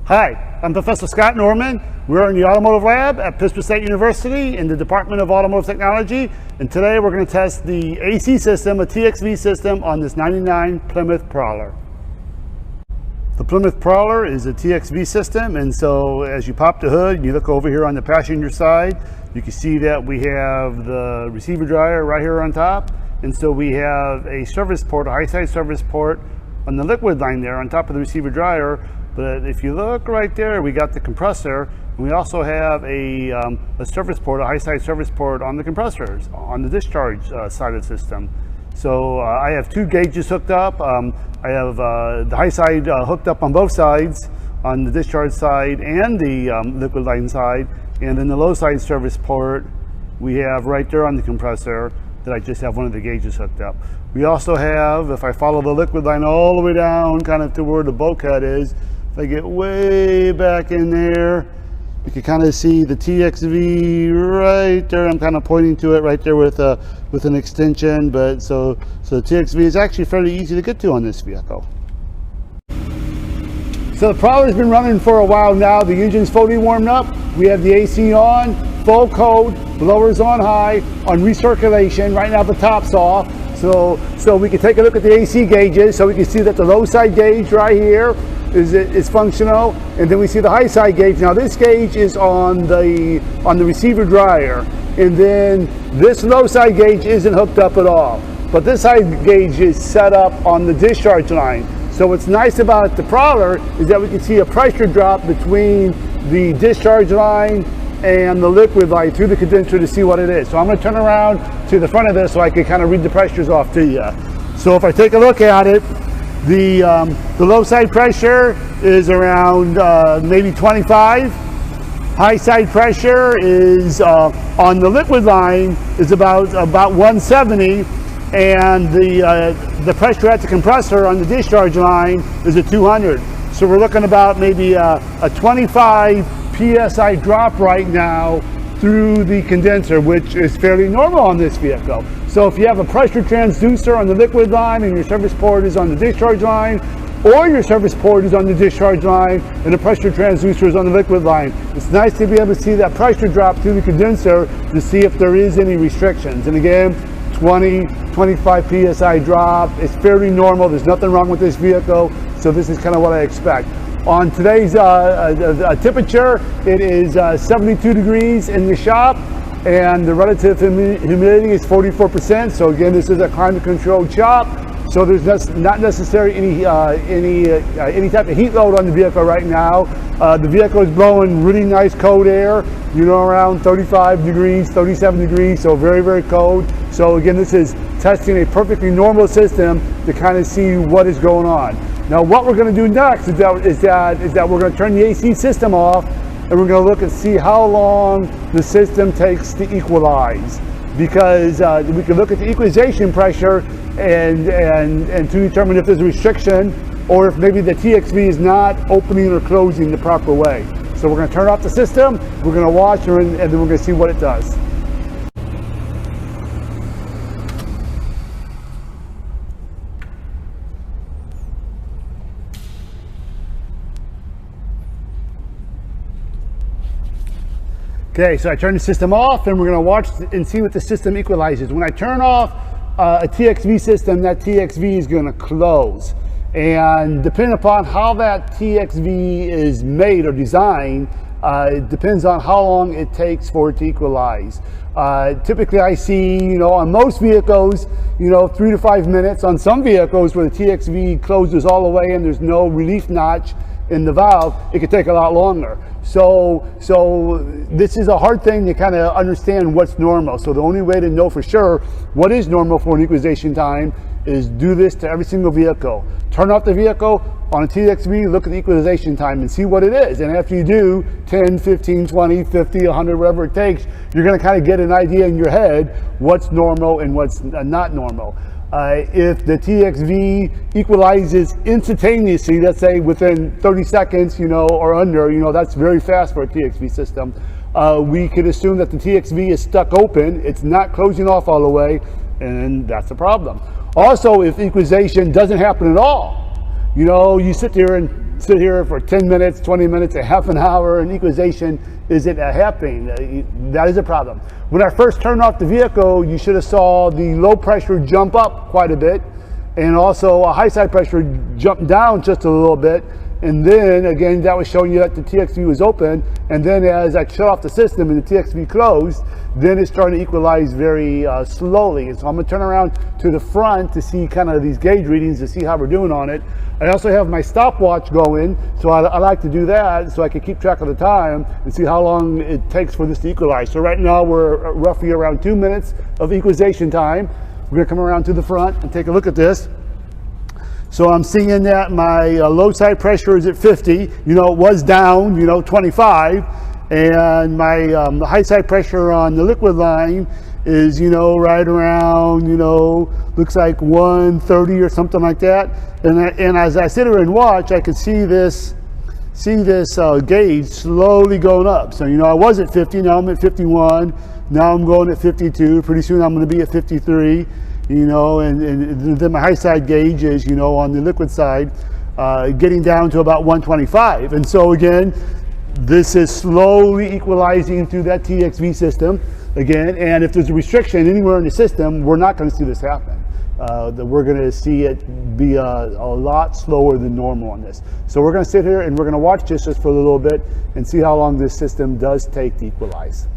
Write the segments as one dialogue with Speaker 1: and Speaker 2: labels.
Speaker 1: Hi, I'm Professor Scott Norman. We're in the Automotive Lab at Plymouth State University in the Department of Automotive Technology, and today we're going to test the AC system, a TXV system, on this 99 Plymouth Prowler. The Plymouth Prowler is a TXV system, and so as you pop the hood and you look over here on the passenger side, you can see that we have the receiver dryer right here on top, and so we have a service port, a high-side service port on the liquid line there on top of the receiver dryer. But if you look right there, we got the compressor, and we also have a service port, a high-side service port on the compressors, on the discharge side of the system. So I have two gauges hooked up. I have the high side hooked up on both sides, on the discharge side and the liquid line side, and then the low side service port we have right there on the compressor that I just have one of the gauges hooked up. We also have, if I follow the liquid line all the way down kind of to where the bulkhead is, if I get way back in there, you can kind of see the TXV right there. I'm kind of pointing to it right there with an extension, but so the TXV is actually fairly easy to get to on this vehicle. So the Prowler's been running for a while now. The engine's fully warmed up. We have the AC on, full code, blowers on high, on recirculation. Right now the top's off. So we can take a look at the AC gauges, so we can see that the low side gauge right here is functional, and then we see the high side gauge. Now this gauge is on the receiver dryer, and then this low side gauge isn't hooked up at all. But this side gauge is set up on the discharge line. So what's nice about the Prowler is that we can see a pressure drop between the discharge line and the liquid line through the condenser to see what it is. So I'm going to turn around to the front of this so I can kind of read the pressures off to you. So if I take a look at it, the low side pressure is around maybe 25. High side pressure is on the liquid line is about 170, and the pressure at the compressor on the discharge line is at 200. So we're looking about maybe a 25 psi drop right now through the condenser, which is fairly normal on this vehicle. So if you have a pressure transducer on the liquid line and your service port is on the discharge line, or your service port is on the discharge line and the pressure transducer is on the liquid line, it's nice to be able to see that pressure drop through the condenser to see if there is any restrictions. And again, 25 psi drop, it's fairly normal. There's nothing wrong with this vehicle, so this is kind of what I expect. On today's temperature, it is 72 degrees in the shop, and the relative humidity is 44%. So again, this is a climate controlled shop, so there's not necessarily any type of heat load on the vehicle right now. The vehicle is blowing really nice cold air, around 35 degrees, 37 degrees, so very, very cold. So again, this is testing a perfectly normal system to kind of see what is going on. Now what we're going to do next is that we're going to turn the AC system off, and we're going to look and see how long the system takes to equalize, because we can look at the equalization pressure and to determine if there's a restriction or if maybe the TXV is not opening or closing the proper way. So we're going to turn off the system, we're going to watch, and then we're going to see what it does. Okay, so I turn the system off, and we're going to watch and see what the system equalizes. When I turn off a TXV system, that TXV is going to close. And depending upon how that TXV is made or designed, it depends on how long it takes for it to equalize. Typically I see, on most vehicles, 3 to 5 minutes. On some vehicles where the TXV closes all the way and there's no relief notch in the valve, it could take a lot longer. So this is a hard thing to kind of understand what's normal. So the only way to know for sure what is normal for an equalization time is do this to every single vehicle. Turn off the vehicle on a TXV, look at the equalization time and see what it is. And after you do 10, 15, 20, 50, 100, whatever it takes, you're going to kind of get an idea in your head what's normal and what's not normal. If the TXV equalizes instantaneously, let's say within 30 seconds, or under, that's very fast for a TXV system. We could assume that the TXV is stuck open, it's not closing off all the way, and that's a problem. Also, if equalization doesn't happen at all, you sit there and sit here for 10 minutes, 20 minutes, a half an hour, and equalization isn't happening. That is a problem. When I first turned off the vehicle, you should have saw the low pressure jump up quite a bit, and also a high side pressure jump down just a little bit. And then again, that was showing you that the TXV was open. And then as I shut off the system and the TXV closed, then it's starting to equalize very slowly. And so I'm gonna turn around to the front to see kind of these gauge readings to see how we're doing on it. I also have my stopwatch going, so I like to do that so I can keep track of the time and see how long it takes for this to equalize. So right now we're roughly around 2 minutes of equalization time. We're gonna come around to the front and take a look at this. So I'm seeing that my low side pressure is at 50, you know, it was down, you know, 25, and my high side pressure on the liquid line is, you know, right around, you know, looks like 130 or something like that. And as I sit here and watch, I can see this gauge slowly going up. So, you know, I was at 50, now I'm at 51, now I'm going at 52, pretty soon I'm going to be at 53. You know, and then my high side gauge is, you know, on the liquid side, getting down to about 125. And so again, this is slowly equalizing through that TXV system again. And if there's a restriction anywhere in the system, we're not going to see this happen. We're going to see it be a lot slower than normal on this. So we're going to sit here and we're going to watch this just for a little bit and see how long this system does take to equalize.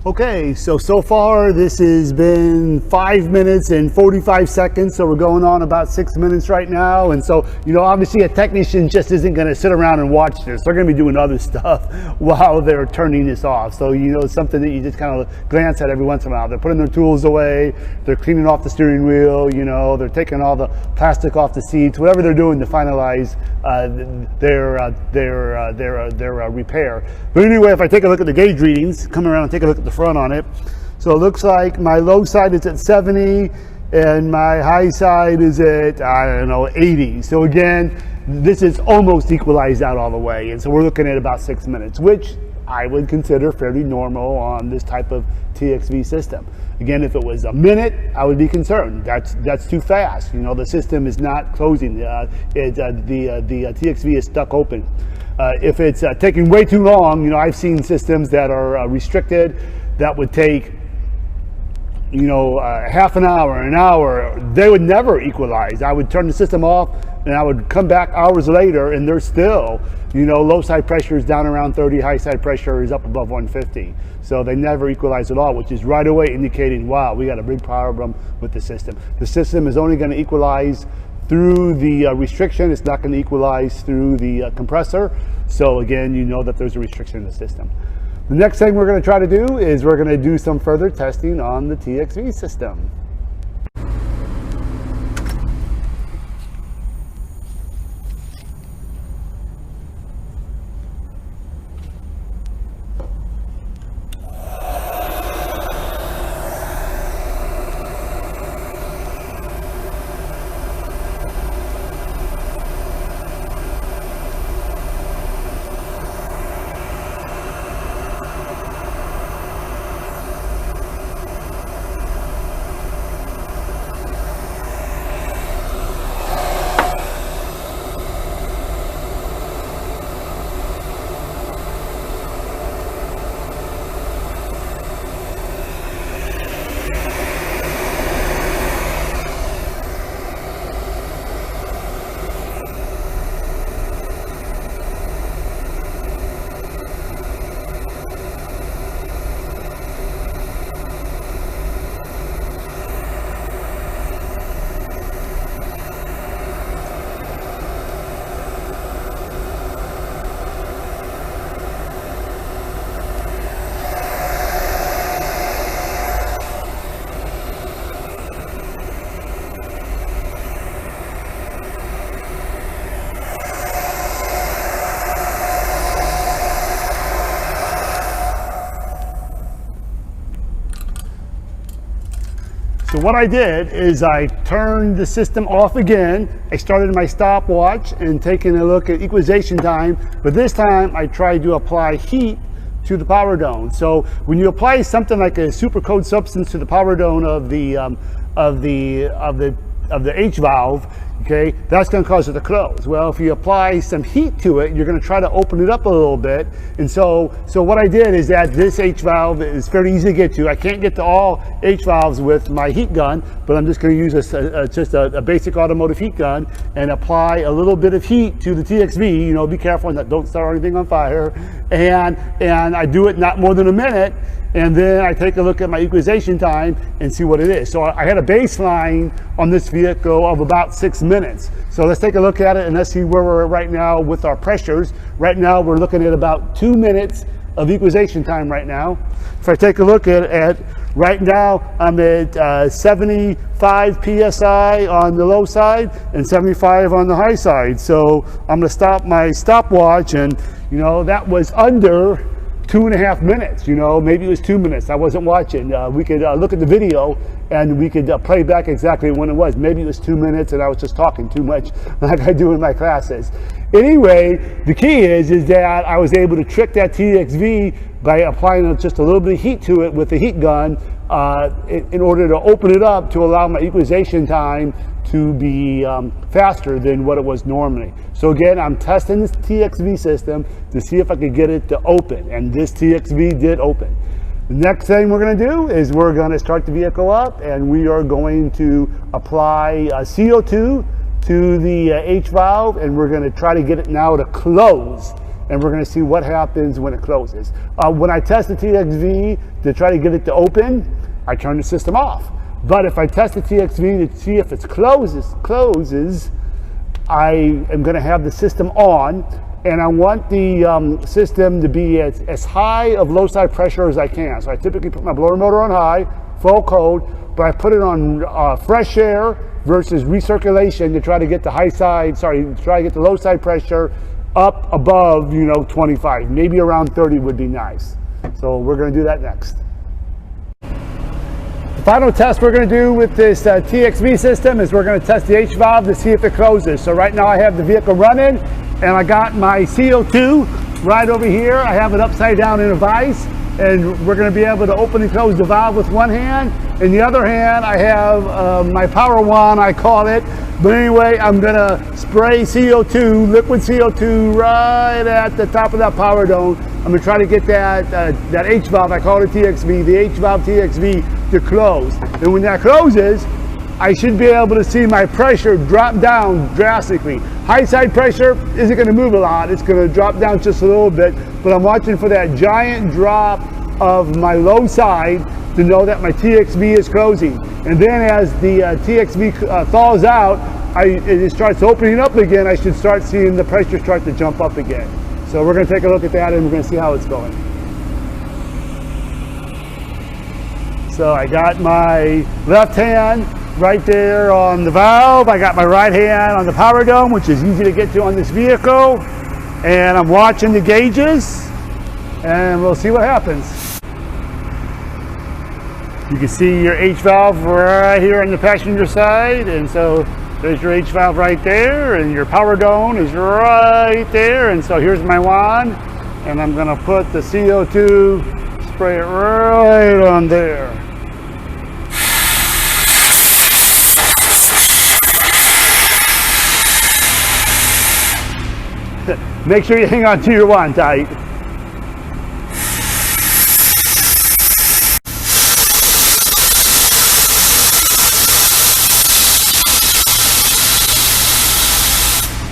Speaker 1: Okay, so far this has been 5 minutes and 45 seconds, so we're going on about 6 minutes right now. And so, you know, obviously a technician just isn't going to sit around and watch this. They're going to be doing other stuff while they're turning this off. So, you know, it's something that you just kind of glance at every once in a while. They're putting their tools away, they're cleaning off the steering wheel, you know, they're taking all the plastic off the seats, whatever they're doing to finalize their repair. But anyway, if I take a look at the gauge readings, come around and take a look at the front on it. So it looks like my low side is at 70 and my high side is at, I don't know, 80. So again, this is almost equalized out all the way. And so we're looking at about 6 minutes, which I would consider fairly normal on this type of TXV system. Again, if it was a minute, I would be concerned. That's too fast. You know, the system is not closing. The TXV is stuck open. If it's taking way too long, you know, I've seen systems that are restricted that would take, you know, half an hour, they would never equalize. I would turn the system off and I would come back hours later and they're still, you know, low side pressure is down around 30, high side pressure is up above 150. So they never equalize at all, which is right away indicating, wow, we got a big problem with the system. The system is only going to equalize through the restriction. It's not going to equalize through the compressor. So again, you know that there's a restriction in the system. The next thing we're going to try to do is we're going to do some further testing on the TXV system. So what I did is I turned the system off again. I started my stopwatch and taking a look at equalization time, but this time I tried to apply heat to the power dome. So when you apply something like a supercoat substance to the power dome of the H valve, okay, that's going to cause it to close. Well, if you apply some heat to it, you're going to try to open it up a little bit. And so what I did is that this H valve is fairly easy to get to. I can't get to all H valves with my heat gun, but I'm just going to use just a basic automotive heat gun and apply a little bit of heat to the TXV. You know, be careful and don't start anything on fire. And I do it not more than a minute. And then I take a look at my equalization time and see what it is. So I had a baseline on this vehicle of about 6 minutes. So let's take a look at it and let's see where we're at right now with our pressures. Right now we're looking at about 2 minutes of equalization time right now. If I take a look at right now, I'm at 75 PSI on the low side and 75 on the high side. So I'm gonna stop my stopwatch, and you know, that was under 2.5 minutes, you know, maybe it was 2 minutes. I wasn't watching. We could look at the video and we could play back exactly when it was. Maybe it was 2 minutes and I was just talking too much like I do in my classes. Anyway, the key is that I was able to trick that TXV by applying just a little bit of heat to it with the heat gun in order to open it up to allow my equalization time to be faster than what it was normally. So again, I'm testing this TXV system to see if I could get it to open, and this TXV did open. The next thing we're going to do is we're going to start the vehicle up, and we are going to apply CO2 to the H valve, and we're going to try to get it now to close, and we're going to see what happens when it closes. When I test the TXV to try to get it to open, I turn the system off. But if I test the TXV to see if it closes, I am going to have the system on, and I want the system to be as high of low side pressure as I can. So I typically put my blower motor on high, full code, but I put it on fresh air versus recirculation to try to get the low side pressure up above, 25, maybe around 30 would be nice. So we're going to do that next. Final test we're going to do with this TXV system is we're going to test the H valve to see if it closes. So right now I have the vehicle running and I got my CO2 right over here. I have it upside down in a vise, and we're going to be able to open and close the valve with one hand. In the other hand I have my power wand, I call it. But anyway, I'm going to spray CO2, liquid CO2 right at the top of that power dome. I'm going to try to get that H valve, I call it TXV, the H valve TXV to close. And when that closes, I should be able to see my pressure drop down drastically. High side pressure isn't going to move a lot. It's going to drop down just a little bit, but I'm watching for that giant drop of my low side to know that my TXV is closing. And then as the TXV thaws out, it starts opening up again, I should start seeing the pressure start to jump up again. So we're going to take a look at that and we're going to see how it's going. So I got my left hand right there on the valve. I got my right hand on the power dome, which is easy to get to on this vehicle. And I'm watching the gauges and we'll see what happens. You can see your H valve right here on the passenger side, and so there's your H valve right there, and your power dome is right there. And so here's my wand, and I'm going to put the CO2, spray it right on there. Make sure you hang on to your wand tight.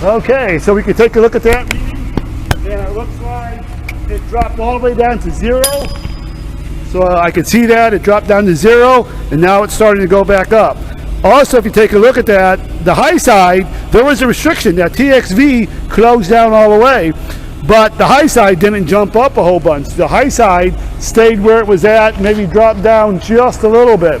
Speaker 1: Okay, so we can take a look at that reading, and it looks like it dropped all the way down to 0. So I can see that it dropped down to 0, and now it's starting to go back up. Also, if you take a look at that, the high side, there was a restriction. That TXV closed down all the way, but the high side didn't jump up a whole bunch. The high side stayed where it was at, maybe dropped down just a little bit.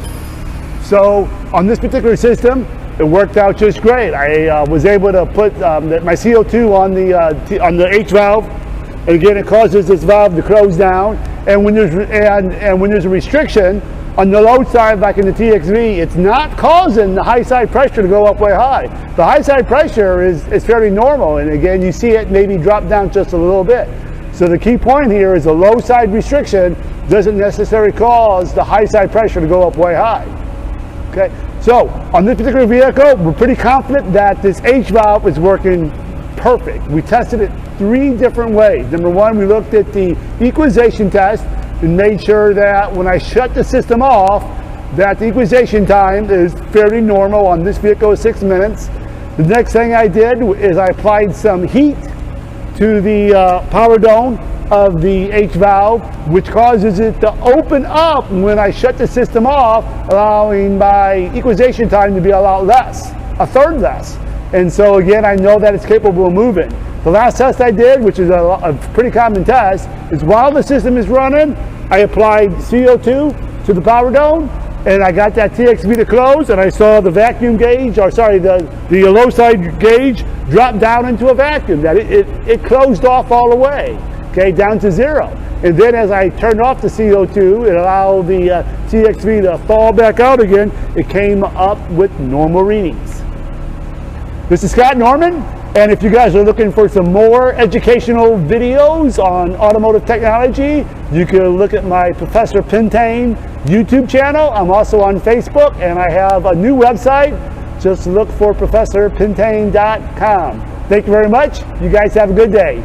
Speaker 1: So on this particular system, it worked out just great. I was able to put my CO2 on the H valve, and again, it causes this valve to close down. And when there's a restriction on the low side, like in the TXV, it's not causing the high side pressure to go up way high. The high side pressure is fairly normal, and again, you see it maybe drop down just a little bit. So the key point here is a low side restriction doesn't necessarily cause the high side pressure to go up way high. Okay. So on this particular vehicle, we're pretty confident that this H valve is working perfect. We tested it 3 different ways. Number 1, we looked at the equalization test and made sure that when I shut the system off, that the equalization time is fairly normal. On this vehicle is 6 minutes. The next thing I did is I applied some heat to the power dome of the H valve, which causes it to open up when I shut the system off, allowing my equalization time to be a lot less, a third less. And so again, I know that it's capable of moving. The last test I did, which is a pretty common test, is while the system is running, I applied CO2 to the power dome, and I got that TXV to close, and I saw the vacuum gauge, or sorry, the low side gauge drop down into a vacuum. That it closed off all the way. Okay, down to 0. And then as I turned off the CO2 and allowed the TXV to fall back out again, it came up with normal readings. This is Scott Norman, and if you guys are looking for some more educational videos on automotive technology, you can look at my Professor Pintane YouTube channel. I'm also on Facebook, and I have a new website. Just look for ProfessorPintane.com. Thank you very much. You guys have a good day.